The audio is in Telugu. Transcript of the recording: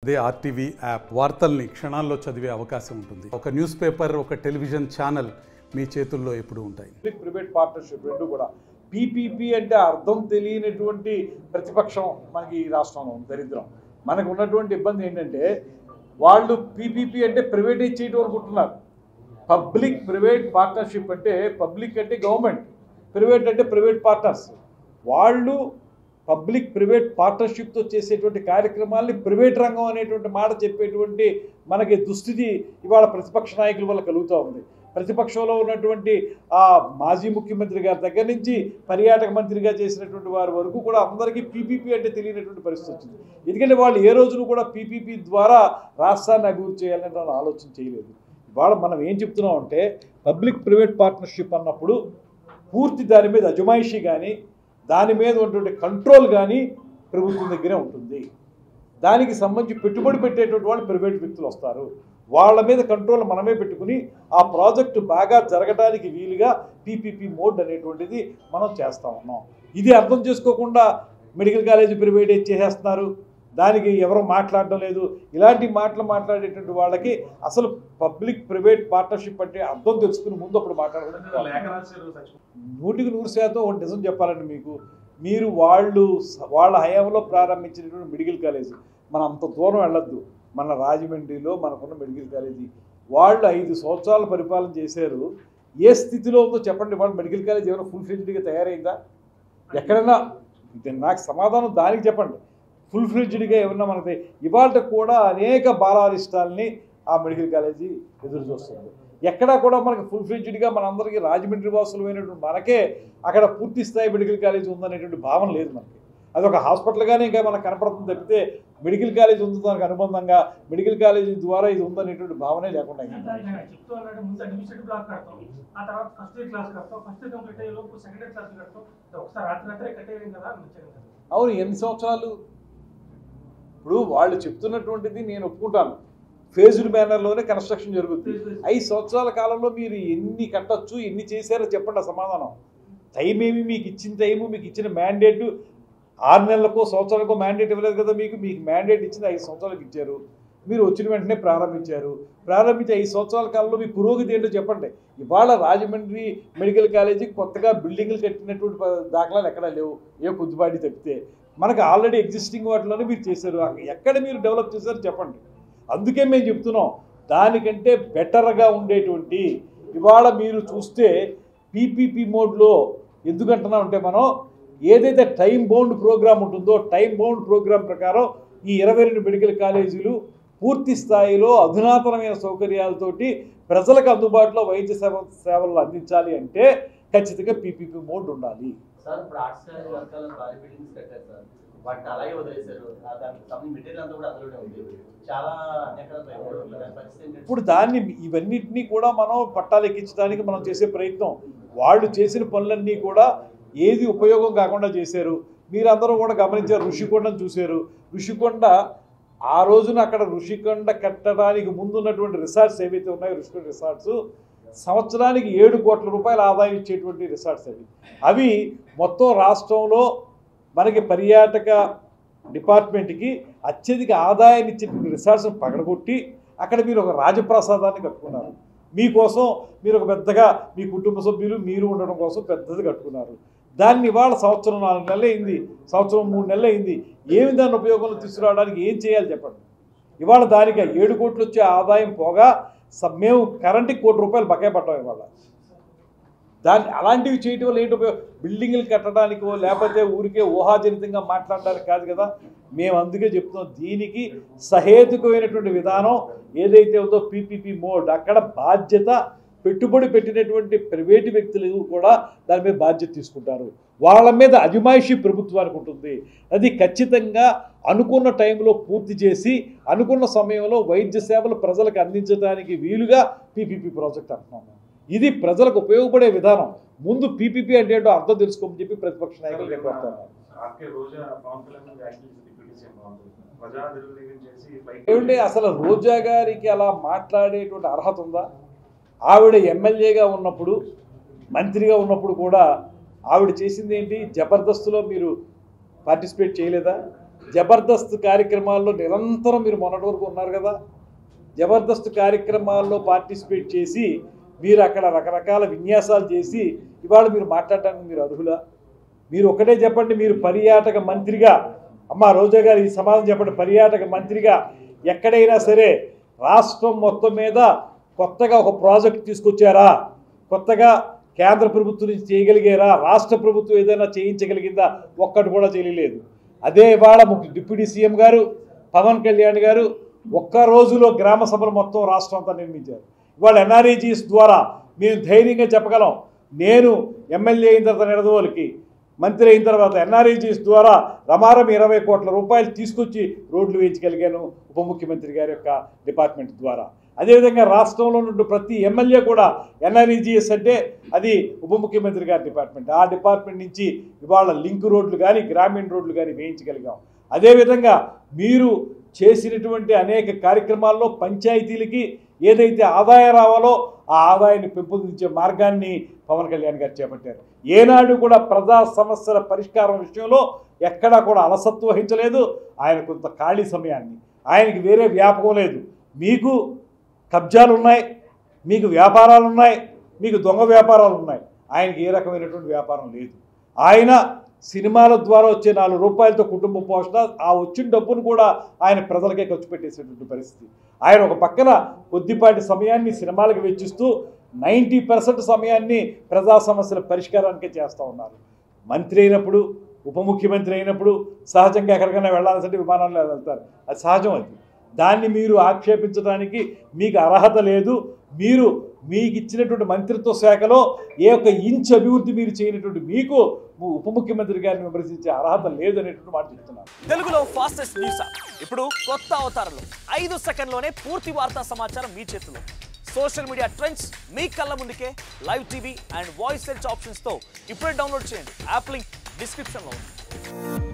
అదే ఆర్టీవీ యాప్ వార్తల్ని క్షణాల్లో చదివే అవకాశం ఉంటుంది. ఒక న్యూస్ పేపర్, ఒక టెలివిజన్ ఛానల్ మీ చేతుల్లో ఎప్పుడూ ఉంటాయి. పబ్లిక్ ప్రైవేట్ పార్ట్నర్షిప్ రెండు కూడా. పీపీపీ అంటే అర్థం తెలియనటువంటి ప్రతిపక్షం మనకి ఈ రాష్ట్రంలో దరిద్రం. మనకు ఉన్నటువంటి ఇబ్బంది ఏంటంటే వాళ్ళు పీపీపీ అంటే ప్రైవేటైజ్ చేయడం అనుకుంటున్నారు. పబ్లిక్ ప్రైవేట్ పార్ట్నర్షిప్ అంటే పబ్లిక్ అంటే గవర్నమెంట్, ప్రైవేట్ అంటే ప్రైవేట్ పార్ట్నర్స్. వాళ్ళు పబ్లిక్ ప్రైవేట్ పార్ట్నర్షిప్తో చేసేటువంటి కార్యక్రమాల్ని ప్రైవేట్ రంగం అనేటువంటి మాట చెప్పేటువంటి మనకి దుస్థితి ఇవాళ ప్రతిపక్ష నాయకుల వల్ల కలుగుతూ ఉంది. ప్రతిపక్షంలో ఉన్నటువంటి మాజీ ముఖ్యమంత్రి గారి దగ్గర నుంచి పర్యాటక మంత్రిగా చేసినటువంటి వారి వరకు కూడా అందరికీ పీపీపీ అంటే తెలియనటువంటి పరిస్థితి వచ్చింది. ఎందుకంటే వాళ్ళు ఏ రోజును కూడా పీపీపీ ద్వారా రాష్ట్రాన్ని అభివృద్ధి చేయాలని ఆలోచన చేయలేదు. ఇవాళ మనం ఏం చెప్తున్నాం అంటే పబ్లిక్ ప్రైవేట్ పార్ట్నర్షిప్ అన్నప్పుడు పూర్తి దాని మీద అజమాయిషీ కానీ దాని మీద ఉన్నటువంటి కంట్రోల్ కానీ ప్రభుత్వం దగ్గరే ఉంటుంది. దానికి సంబంధించి పెట్టుబడి పెట్టేటువంటి వాళ్ళు ప్రైవేట్ వ్యక్తులు వస్తారు. వాళ్ళ మీద కంట్రోల్ మనమే పెట్టుకుని ఆ ప్రాజెక్టు బాగా జరగడానికి వీలుగా పీపీపీ మోడ్ అనేటువంటిది మనం చేస్తూ ఉన్నాం. ఇది అర్థం చేసుకోకుండా మెడికల్ కాలేజీ ప్రైవేటైజ్ చేసేస్తున్నారు, దానికి ఎవరు మాట్లాడడం లేదు. ఇలాంటి మాటలు మాట్లాడేటువంటి వాళ్ళకి అసలు పబ్లిక్ ప్రైవేట్ పార్ట్నర్షిప్ అంటే అర్థం తెలుసుకుని ముందు అప్పుడు మాట్లాడడం. 100% ఒకటి నిజం చెప్పాలండి మీకు, మీరు వాళ్ళ హయాంలో ప్రారంభించినటువంటి మెడికల్ కాలేజీ మనం అంత దూరం వెళ్ళొద్దు. మన రాజమండ్రిలో మనకున్న మెడికల్ కాలేజీ వాళ్ళు 5 సంవత్సరాలు పరిపాలన చేశారు. ఏ స్థితిలో ఉందో చెప్పండి. వాళ్ళు మెడికల్ కాలేజీ ఏమైనా ఫుల్ ఫ్లెడ్జ్డ్గా తయారైందా? ఎక్కడైనా నాకు సమాధానం దానికి చెప్పండి. ఫుల్ ఫ్లెడ్జ్డ్గా ఏమన్నా మనకి ఇవాళ కూడా అనేక బాలారిష్టాలని ఆ మెడికల్ కాలేజీ ఎదురు చూస్తుంది. ఎక్కడా కూడా మనకి ఫుల్ ఫ్లెడ్జ్డ్గా మనందరికీ రాజమండ్రి వాసులమైనటువంటి మనకే అక్కడ పూర్తి స్థాయి మెడికల్ కాలేజీ ఉందనేటువంటి భావన లేదు మనకి. అది ఒక హాస్పిటల్గానే ఇంకా మనకు కనపడుతుంది తప్పితే మెడికల్ కాలేజ్ ఉంది దానికి అనుబంధంగా మెడికల్ కాలేజీ ద్వారా ఇది ఉందనేటువంటి భావనే లేకుండా. అవును, ఎన్ని సంవత్సరాలు? ఇప్పుడు వాళ్ళు చెప్తున్నటువంటిది నేను ఒప్పుకుంటాను, ఫేజ్డ్ మేనర్లోనే కన్స్ట్రక్షన్ జరుగుతుంది. 5 సంవత్సరాల కాలంలో మీరు ఎన్ని కట్టచ్చు, ఎన్ని చేశారో చెప్పండి. సమాధానం టైం ఏమి మీకు ఇచ్చిన టైము, మీకు ఇచ్చిన మ్యాండేట్ 6 నెలలకో సంవత్సరాలకో మ్యాండేట్ ఇవ్వలేదు కదా. మీకు మ్యాండేట్ ఇచ్చింది 5 సంవత్సరాలకు ఇచ్చారు. మీరు వచ్చిన వెంటనే ప్రారంభించారు. ప్రారంభించి 5 సంవత్సరాల కాలంలో మీ పురోగతి ఏంటో చెప్పండి. ఇవాళ రాజమండ్రి మెడికల్ కాలేజీ కొత్తగా బిల్డింగ్లు కట్టినటువంటి దాఖలాలు ఎక్కడా లేవు, ఏ కొద్దిపాటి తప్పితే. మనకు ఆల్రెడీ ఎగ్జిస్టింగ్ వాటిలోనే మీరు చేశారు. ఎక్కడ మీరు డెవలప్ చేశారు చెప్పండి. అందుకే మేము చెప్తున్నాం దానికంటే బెటర్గా ఉండేటువంటి ఇవాళ మీరు చూస్తే పీపీపీ మోడ్లో ఎందుకంటున్నాం అంటే మనం ఏదైతే టైం బౌండ్ ప్రోగ్రామ్ ఉంటుందో టైం బౌండ్ ప్రోగ్రాం ప్రకారం ఈ 22 మెడికల్ కాలేజీలు పూర్తి స్థాయిలో అధునాతనమైన సౌకర్యాలతోటి ప్రజలకు అందుబాటులో వైద్య సేవలు అందించాలి అంటే ఖచ్చితంగా పీపీపీ మోడ్ ఉండాలి. ఇప్పుడు దాన్ని ఇవన్నిటినీ కూడా మనం పట్టాలెక్కించడానికి మనం చేసే ప్రయత్నం. వాళ్ళు చేసిన పనులన్నీ కూడా ఏది ఉపయోగం కాకుండా చేశారు. మీరందరూ కూడా గమనించారు, ఋషికొండను చూశారు. ఋషికొండ ఆ రోజున అక్కడ ఋషికొండ కట్టడానికి ముందున్నటువంటి రిసార్ట్స్ ఏవైతే ఉన్నాయో ఋషికొండ రిసార్ట్స్ సంవత్సరానికి 7 కోట్ల రూపాయల ఆదాయం ఇచ్చేటువంటి రిసార్ట్స్ అవి మొత్తం రాష్ట్రంలో మనకి పర్యాటక డిపార్ట్మెంట్కి అత్యధిక ఆదాయాన్ని ఇచ్చేటువంటి రిసార్ట్స్ని పగడగొట్టి అక్కడ మీరు ఒక రాజప్రసాదాన్ని కట్టుకున్నారు. మీకోసం మీరు ఒక పెద్దగా మీ కుటుంబ సభ్యులు మీరు ఉండడం కోసం పెద్దది కట్టుకున్నారు. దాన్ని ఇవాళ సంవత్సరం 4 నెలలు అయింది, సంవత్సరం 3 నెలలు అయింది. ఏమి దాన్ని ఉపయోగంలో తీసుకురావడానికి ఏం చేయాలి చెప్పండి. ఇవాళ దానికి 7 కోట్లు వచ్చే ఆదాయం పోగా మేము కరెంటుకి 1 కోటి రూపాయలు బకాయి పడ్డాం. ఇవాళ దాన్ని అలాంటివి చేయటం వల్ల ఏంటి ఉపయోగం? బిల్డింగ్లు కట్టడానికో లేకపోతే ఊరికే ఊహాజనితంగా మాట్లాడడానికి కాదు కదా. మేము అందుకే చెప్తున్నాం దీనికి సహేతుకమైనటువంటి విధానం ఏదైతే ఉందో పీపీపీ మోడ్. అక్కడ బాధ్యత పెట్టుబడి పెట్టినటువంటి ప్రైవేటు వ్యక్తులు కూడా దాని మీద బాధ్యత తీసుకుంటారు. వాళ్ళ మీద అజమాయిషీ ప్రభుత్వానికి ఉంటుంది. అది ఖచ్చితంగా అనుకున్న టైంలో పూర్తి చేసి అనుకున్న సమయంలో వైద్య సేవలు ప్రజలకు అందించడానికి వీలుగా పీపీపీ ప్రాజెక్ట్ అంటున్నాము. ఇది ప్రజలకు ఉపయోగపడే విధానం. ముందు పీపీపీ అంటే ఏంటో అర్థం తెలుసుకోమని చెప్పి ప్రతిపక్ష నాయకులు చెప్పారు. ఏమంటే అసలు రోజా గారికి అలా మాట్లాడేటువంటి అర్హత ఉందా? ఆవిడ ఎమ్మెల్యేగా ఉన్నప్పుడు మంత్రిగా ఉన్నప్పుడు కూడా ఆవిడ చేసింది ఏంటి? జబర్దస్త్లో మీరు పార్టిసిపేట్ చేయలేదా? జబర్దస్త్ కార్యక్రమాల్లో నిరంతరం మీరు మొన్నటి వరకు ఉన్నారు కదా. జబర్దస్త్ కార్యక్రమాల్లో పార్టిసిపేట్ చేసి మీరు అక్కడ రకరకాల విన్యాసాలు చేసి ఇవాళ మీరు మాట్లాడటానికి మీరు అర్హులా? మీరు ఒకటే చెప్పండి, మీరు పర్యాటక మంత్రిగా, అమ్మ రోజా గారు ఈ సమాధానం చెప్పండి, పర్యాటక మంత్రిగా ఎక్కడైనా సరే రాష్ట్రం మొత్తం మీద కొత్తగా ఒక ప్రాజెక్ట్ తీసుకొచ్చారా? కొత్తగా కేంద్ర ప్రభుత్వం నుంచి చేయగలిగారా? రాష్ట్ర ప్రభుత్వం ఏదైనా చేయించగలిగిందా? ఒక్కటి కూడా చేయలేదు. అదే ఇవాళ డిప్యూటీ సీఎం గారు పవన్ కళ్యాణ్ గారు ఒక్క రోజులో గ్రామ సభలు మొత్తం రాష్ట్రం అంతా నిర్మించారు. ఇవాళ ఎన్ఆర్ఈజీఎస్ ద్వారా మేము ధైర్యంగా చెప్పగలం, నేను ఎమ్మెల్యే అయిన తర్వాత నిడదవోలుకి మంత్రి అయిన తర్వాత ఎన్ఆర్ఈజీఎస్ ద్వారా రమారం 20 కోట్ల రూపాయలు తీసుకొచ్చి రోడ్లు వేయించగలిగాను ఉప ముఖ్యమంత్రి గారి యొక్క డిపార్ట్మెంట్ ద్వారా. అదేవిధంగా రాష్ట్రంలో నుండి ప్రతి ఎమ్మెల్యే కూడా ఎన్ఆర్ఈజీఎస్ అంటే అది ఉప ముఖ్యమంత్రి గారి డిపార్ట్మెంట్, ఆ డిపార్ట్మెంట్ నుంచి ఇవాళ లింక్ రోడ్లు కానీ గ్రామీణ రోడ్లు కానీ వేయించగలిగాం. అదేవిధంగా మీరు చేసినటువంటి అనేక కార్యక్రమాల్లో పంచాయతీలకి ఏదైతే ఆదాయం రావాలో ఆ ఆదాయాన్ని పెంపొందించే మార్గాన్ని పవన్ కళ్యాణ్ గారు చేపట్టారు. ఏనాడు కూడా ప్రజా సమస్యల పరిష్కారం విషయంలో ఎక్కడా కూడా అలసత్వం వహించలేదు. ఆయన కొంత ఖాళీ సమయాన్ని, ఆయనకి వేరే వ్యాపకం లేదు. మీకు కబ్జాలు ఉన్నాయి, మీకు వ్యాపారాలు ఉన్నాయి, మీకు దొంగ వ్యాపారాలు ఉన్నాయి. ఆయనకి ఏ రకమైనటువంటి వ్యాపారం లేదు. ఆయన సినిమాల ద్వారా వచ్చే 4 రూపాయలతో కుటుంబ పోషణ, ఆ వచ్చిన డబ్బును కూడా ఆయన ప్రజలకే ఖర్చు పెట్టేసేటువంటి పరిస్థితి. ఆయన ఒక పక్కన కొద్దిపాటి సమయాన్ని సినిమాలకు వెచ్చిస్తూ 90% సమయాన్ని ప్రజా సమస్యల పరిష్కారానికే చేస్తూ ఉన్నారు. మంత్రి అయినప్పుడు, ఉప ముఖ్యమంత్రి అయినప్పుడు సహజంగా ఎక్కడికైనా వెళ్ళాల్సింటే విమానాల్లో వెళ్తారు, అది సహజం. అది దాన్ని మీరు ఆక్షేపించడానికి మీకు అర్హత లేదు. మీకు ఇచ్చినటువంటి మంత్రిత్వ శాఖలో ఏ ఒక్క ఇంచ్ అభివృద్ధి మీరు చేయనటువంటి మీకు ఉప ముఖ్యమంత్రి గారిని విమర్శించే అర్హత లేదు అనేటువంటి మాట చెప్తున్నారు. తెలుగులో ఫాస్టెస్ట్ న్యూస్ ఇప్పుడు కొత్త అవతారంలో 5 సెకండ్లోనే పూర్తి వార్తా సమాచారం మీ చేతిలో. సోషల్ మీడియా ట్రెండ్స్ మీ కళ్ళ ముందుకే live TV and voice search ఆప్షన్స్తో ఇప్పుడే డౌన్లోడ్ చేయండి. యాప్ లింక్ డిస్క్రిప్షన్లో ఉంది.